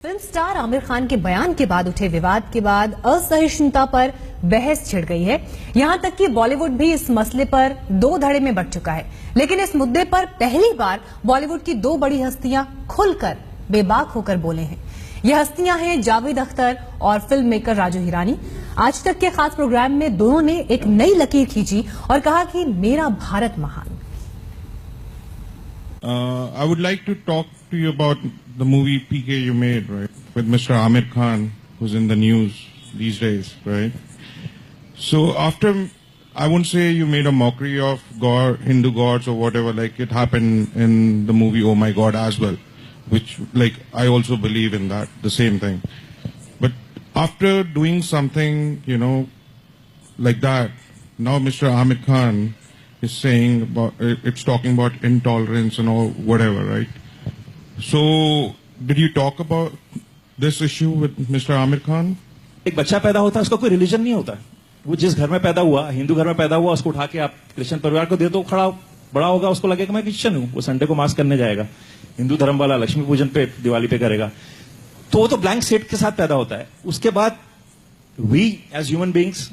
Film star Aamir Khan के बयान के बाद उठे विवाद के बाद असहिष्णुता पर बहस छिड़ गई है। यहां तक कि बॉलीवुड भी इस मसले पर दो धड़े में बंट चुका है। लेकिन इस मुद्दे पर पहली बार बॉलीवुड की दो बड़ी हस्तियां खुलकर बेबाक होकर बोले हैं। ये हस्तियां हैं जावेद अख्तर और फिल्म मेकर राजू हिरानी। आज तक के खास प्रोग्राम में दोनों ने एक नई लकीर खींची और कहा कि मेरा भारत महान। I would like to talk to you about the movie PK you made, right, with Mr. Amir Khan, who's in the news these days, right? So after, I won't say you made a mockery of God, Hindu gods or whatever, like it happened in the movie Oh My God as well, which, like, I also believe in that, the same thing. But after doing something, you know, like that, now Mr. Amir Khan is saying about, it's talking about intolerance and all, whatever, right? So, did you talk about this issue with Mr. Amir Khan? एक बच्चा पैदा होता है, उसका कोई religion नहीं होता। वो जिस घर में पैदा हुआ, हिंदू घर में पैदा हुआ, उसको उठा के आप क्रिश्चियन परिवार को दे दो, खड़ा बड़ा होगा, उसको लगेगा मैं क्रिश्चियन हूं। वो संडे को मास करने जाएगा, हिंदू धर्म वाला लक्ष्मी पूजन पे, दिवाली पे करेगा। तो वो तो ब्लैंक स्लेट के साथ पैदा होता है। उसके बाद we as human beings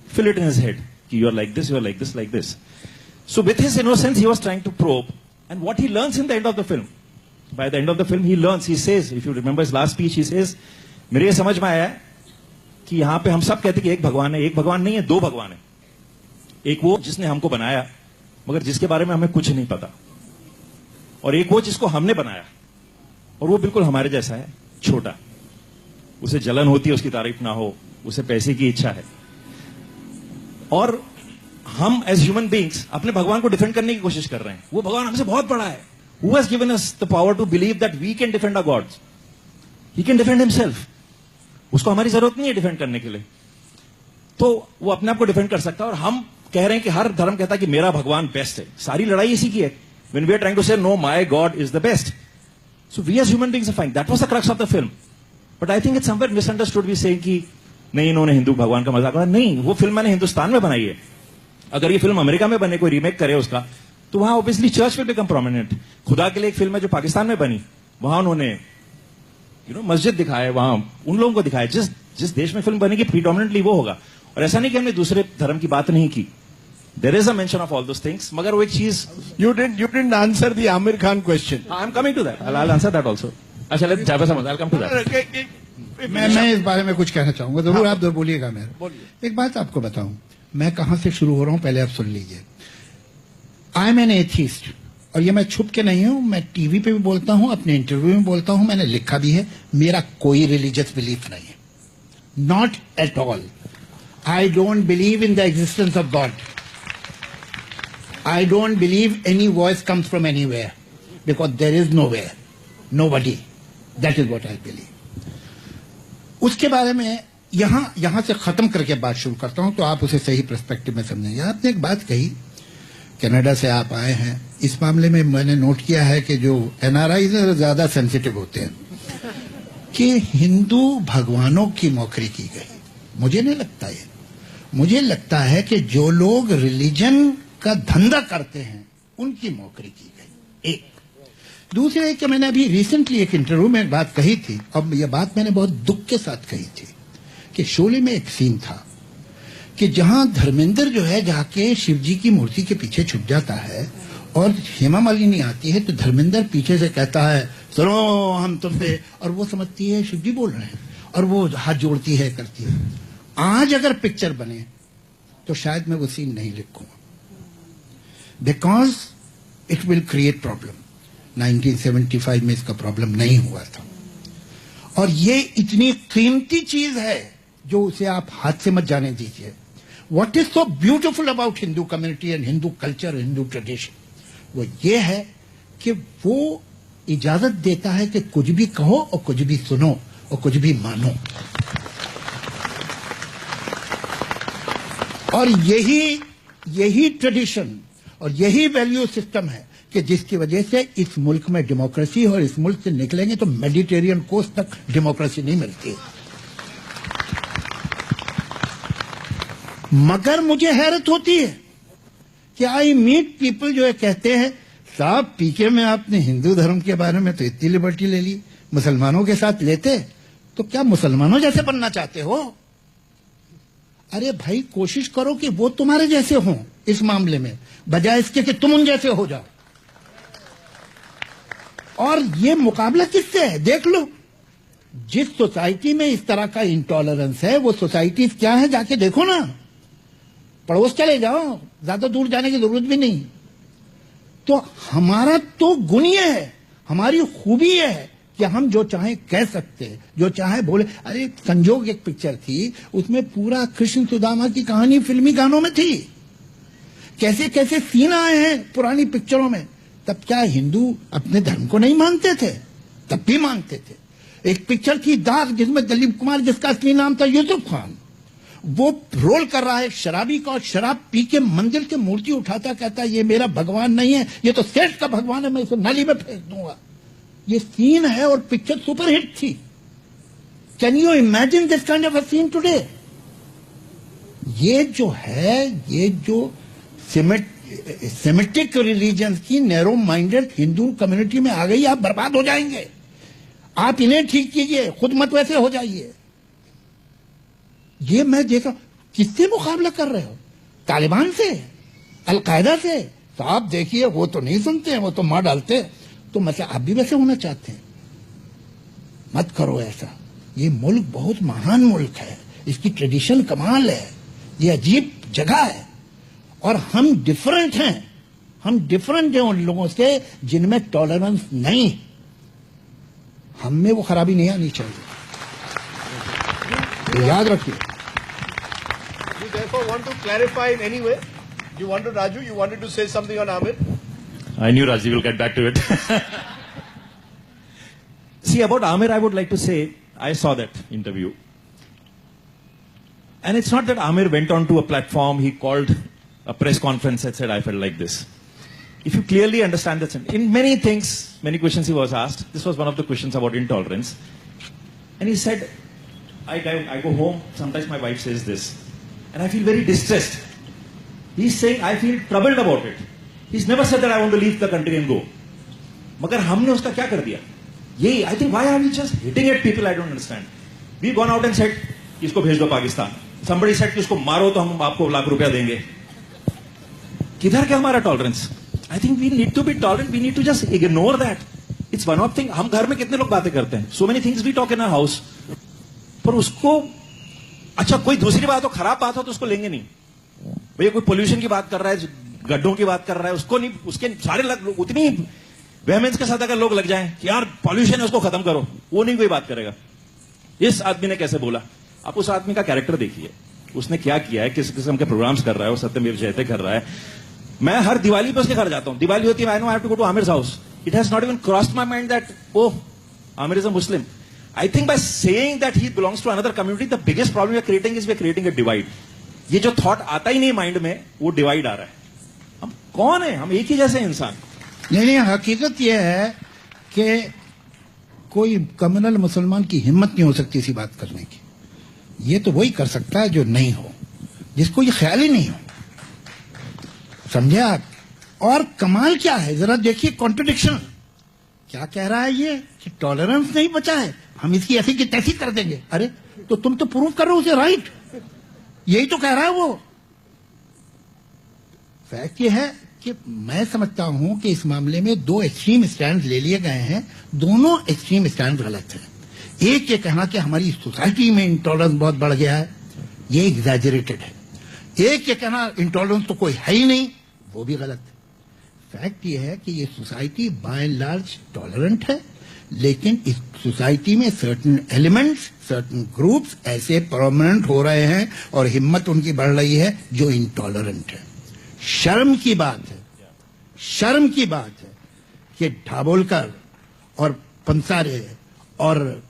fill it in his head कि you are like this, you are like this, like this. So with his innocence, he was trying to probe. And what he learns in the end of the film, by the end of the film, he learns, he says, if you remember his last speech, he says, मेरे ये समझ में आया है कि यहाँ पे हम सब कहते हैं कि एक भगवान है। एक भगवान नहीं है, दो भगवान है। एक वो जिसने हमको बनाया, मगर जिसके बारे में हमें कुछ नहीं पता। और एक वो जिसको हमने बनाया, और वो बिल्कुल हमारे जैसा है, छोटा। उसे जलन होती है, उसकी तारीफ ना हो, उसे पैसे की इच्छा है। और हम एज ह्यूमन बीइंग्स अपने भगवान को डिफेंड करने की कोशिश कर रहे हैं। वो भगवान हमसे बहुत बड़ा है। Who has given us the power to believe that we can defend our gods? He can defend himself. उसको हमारी जरूरत नहीं है डिफेंड करने के लिए। तो वो अपने आप को डिफेंड कर सकता है। और हम कह रहे हैं कि हर धर्म कहता है कि मेरा भगवान बेस्ट है। सारी लड़ाई इसी की है। When we are trying to say no, my God is the best. So we as human beings are fine. That was the crux of the film. But I think it's somewhere misunderstood. We saying कि नहीं, इन्होंने हिंदू भगवान का मजाक उड़ाया। नहीं, वो film मैंने हिंदुस्तान में बनाई है। अगर ये फिल्म अमेरिका में बने, कोई रीमेक करे उसका, तो वहां obviously church will become prominent. खुदा के लिए एक फिल्म है जो पाकिस्तान में बनी, वहां उन्होंने मस्जिद दिखाया, वहां उन लोगों को दिखाया। जिस देश में फिल्म बनेगी प्रीडोमिनेंटली वो होगा। और ऐसा नहीं कि हमने दूसरे धर्म की बात नहीं की। There is a mention of all those things. मगर वो एक चीज, you didn't answer the Aamir Khan question. I am coming to that, I will answer that also. अच्छा, लेट्स जावे समझ, I will come to that. मैं इस बारे में कुछ कहना चाहूंगा, जरूर आप जरूर बोलिएगा। मैं एक बात आपको बताऊं, मैं कहां से शुरू हो रहा हूं, पहले आप सुन लीजिए। आई एम एन एथिस्ट, और ये मैं छुप के नहीं हूं, मैं टीवी पे भी बोलता हूं, अपने इंटरव्यू में बोलता हूं, मैंने लिखा भी है। मेरा कोई रिलीजियस बिलीफ नहीं है, not at all. I don't believe in the existence of God. I don't believe any voice comes from anywhere, because there is nowhere, nobody. That is what I believe. उसके बारे में यहां से खत्म करके बात शुरू करता हूं, तो आप उसे सही पर्सपेक्टिव में समझेंगे। आपने एक बात कही, कनाडा से आप आए हैं। इस मामले में मैंने नोट किया है कि जो एनआरआई ज्यादा सेंसिटिव होते हैं कि हिंदू भगवानों की मौखरी की गई। मुझे नहीं लगता ये। मुझे लगता है कि जो लोग रिलीजन का धंधा करते हैं उनकी मौखरी की गई। एक दूसरे, कि मैंने अभी रिसेंटली एक इंटरव्यू में एक बात कही थी, अब यह बात मैंने बहुत दुख के साथ कही थी, कि शोले में एक सीन था कि जहां धर्मेंद्र जो है जाके शिव जी की मूर्ति के पीछे छुप जाता है और हेमा मालिनी आती है, तो धर्मेंद्र पीछे से कहता है सुनो हम तुम पे, और वो समझती है शिव जी बोल रहे हैं और वो हाथ जोड़ती है, करती है। आज अगर पिक्चर बने तो शायद मैं वो सीन नहीं लिखूंगा, because it will create problem. 1975 में इसका प्रॉब्लम नहीं हुआ था। और ये इतनी कीमती चीज है जो उसे आप हाथ से मत जाने दीजिए। What is so beautiful about Hindu community and Hindu culture, Hindu tradition? वो ये है कि वो इजाजत देता है कि कुछ भी कहो और कुछ भी सुनो और कुछ भी मानो। और यही ट्रेडिशन और यही वैल्यू सिस्टम है कि जिसकी वजह से इस मुल्क में डेमोक्रेसी, और इस मुल्क से निकलेंगे तो मेडिटेरियन कोस्ट तक डेमोक्रेसी नहीं मिलती। मगर मुझे हैरत होती है कि आई मीट पीपल जो है कहते हैं साहब पीके में आपने हिंदू धर्म के बारे में तो इतनी लिबर्टी ले ली, मुसलमानों के साथ लेते तो क्या मुसलमानों जैसे बनना चाहते हो? अरे भाई कोशिश करो कि वो तुम्हारे जैसे हों इस मामले में, बजाय इसके कि तुम उन जैसे हो जाओ। और ये मुकाबला किससे है? देख लो, जिस सोसाइटी में इस तरह का इंटॉलरेंस है वो सोसाइटी क्या है जाके देखो ना, पड़ोस चले जाओ, ज्यादा दूर जाने की जरूरत भी नहीं। तो हमारा तो गुण ये है, हमारी खूबी ये है कि हम जो चाहे कह सकते हैं, जो चाहे बोले। अरे संजोग एक पिक्चर थी, उसमें पूरा कृष्ण सुदामा की कहानी फिल्मी गानों में थी। कैसे कैसे सीन आए हैं पुरानी पिक्चरों में। तब क्या हिंदू अपने धर्म को नहीं मानते थे? तब भी मानते थे। एक पिक्चर थी दाग, जिसमें दिलीप कुमार, जिसका असली नाम था यूसुफ खान, वो रोल कर रहा है शराबी का, और शराब पी के मंदिर की मूर्ति उठाता, कहता है ये मेरा भगवान नहीं है, ये तो सेठ का भगवान है, मैं इसे नाली में फेंक दूंगा। ये सीन है और पिक्चर सुपरहिट थी। Can you imagine this kind of a scene today? ये जो है, ये जो सेमेटिक रिलीजन की नैरो माइंडेड हिंदू कम्युनिटी में आ गई, आप बर्बाद हो जाएंगे। आप इन्हें ठीक कीजिए, खुद मत वैसे हो जाइए। ये मैं देख रहा हूं, किससे मुकाबला कर रहे हो? तालिबान से, अलकायदा से? साहब देखिए, वो तो नहीं सुनते हैं, वो तो मार डालते हैं। तो मतलब आप भी वैसे होना चाहते हैं? मत करो ऐसा। ये मुल्क बहुत महान मुल्क है, इसकी ट्रेडिशन कमाल है, ये अजीब जगह है, और हम डिफरेंट हैं। हम डिफरेंट हैं उन लोगों से जिनमें टॉलरेंस नहीं। हम में वो खराबी नहीं आनी चाहिए, तो याद रखिए। You therefore want to clarify in any way? You wanted, Raju, you wanted to say something on Amir? I knew Rajiv will get back to it. See, about Amir, I would like to say, I saw that interview. And it's not that Amir went onto a platform, he called a press conference and said, I felt like this. If you clearly understand that, in many things, many questions he was asked, this was one of the questions about intolerance. And he said, I go home, sometimes my wife says this, and I feel very distressed. He's saying, I feel troubled about it. He's never said that I want to leave the country and go. मगर हमने उसका क्या कर दिया? यही, I think, why are we just hitting at people? I don't understand. We've gone out and said, इसको भेज दो पाकिस्तान. Somebody said कि उसको मारो तो हम आपको लाख रुपया देंगे. किधर क्या हमारा tolerance? I think we need to be tolerant. We need to just ignore that. It's one of thing. हम घर में कितने लोग बातें करते हैं? So many things we talk in our house. पर उसको, अच्छा कोई दूसरी बात हो, खराब बात हो तो उसको लेंगे नहीं. भैया कोई पोल्यूशन की बात कर रहा है, गड्ढों की बात कर रहा है, उसको नहीं, उसके सारे लोग उतनी वेहमेंस के साथ अगर लोग लग जाएं कि यार पॉल्यूशन है उसको खत्म करो, वो नहीं कोई बात करेगा. इस आदमी ने कैसे बोला? आप उस आदमी का कैरेक्टर देखिए, उसने क्या किया है, किस किस्म के प्रोग्राम्स कर रहा है, वो सत्यमेव जयते कर रहा है. मैं हर दिवाली पे उसके घर जाता हूं. दिवाली होती है, I know I have to go to Aamir's house. It has not even crossed my mind that oh Aamir is a Muslim. I think by saying that he belongs to another community, the biggest problem we are creating is we are creating a divide. ये जो thought आता ही नहीं mind में, वो divide आ रहा है. हम कौन है? हम एक ही जैसे इंसान. नहीं, हकीकत यह है कि कोई कम्युनल मुसलमान की हिम्मत नहीं हो सकती इसी बात करने की. ये तो वही कर सकता है जो नहीं हो, जिसको ये ख्याल ही नहीं हो. समझे आप? और कमाल क्या है, जरा देखिए कॉन्ट्रडिक्शन. क्या कह रहा है ये कि टॉलरेंस नहीं बचा है, हम इसकी ऐसी की तैसी कर देंगे. अरे तो तुम तो प्रूव कर रहे हो उसे राइट. यही तो कह रहा है वो. फैक्ट ये है कि मैं समझता हूं कि इस मामले में दो एक्सट्रीम स्टैंड ले लिए गए हैं. दोनों एक्सट्रीम स्टैंड गलत हैं. एक ये कहना कि हमारी सोसाइटी में इंटॉलरेंस बहुत बढ़ गया है, ये एग्जैजरेटेड है. एक ये कहना इंटॉलरेंस तो कोई है ही नहीं, वो भी गलत है. फैक्ट ये है कि ये society bye and large tolerant है, लेकिन इस सोसाइटी में सर्टन एलिमेंट्स, सर्टन ग्रुप्स ऐसे परमानेंट हो रहे हैं और हिम्मत उनकी बढ़ रही है जो इंटॉलरेंट है. शर्म की बात है, शर्म की बात है कि ढाबोलकर और पंसारे और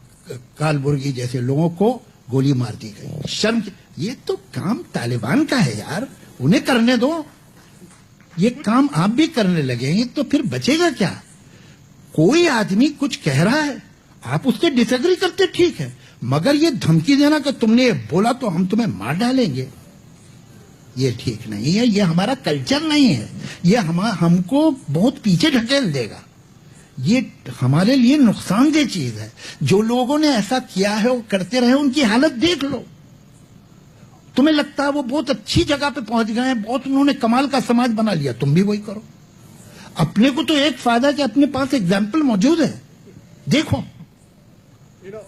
कालबुर्गी जैसे लोगों को गोली मार दी गई. शर्म की, ये तो काम तालिबान का है यार, उन्हें करने दो. ये काम आप भी करने लगेंगे तो फिर बचेगा क्या? कोई आदमी कुछ कह रहा है, आप उससे डिसएग्री करते, ठीक है, मगर ये धमकी देना कि तुमने ये बोला तो हम तुम्हें मार डालेंगे, ये ठीक नहीं है. ये हमारा कल्चर नहीं है. ये हमको बहुत पीछे ढकेल देगा. ये हमारे लिए नुकसानदेह चीज है। जो लोगों ने ऐसा किया है वो करते रहे, उनकी हालत देख लो। तुम्हें लगता है वो बहुत अच्छी जगह पे पहुंच गए हैं, बहुत उन्होंने कमाल का समाज बना लिया, तुम भी वही करो। अपने को तो एक फायदा कि अपने पास एग्जाम्पल मौजूद है, देखो। You know,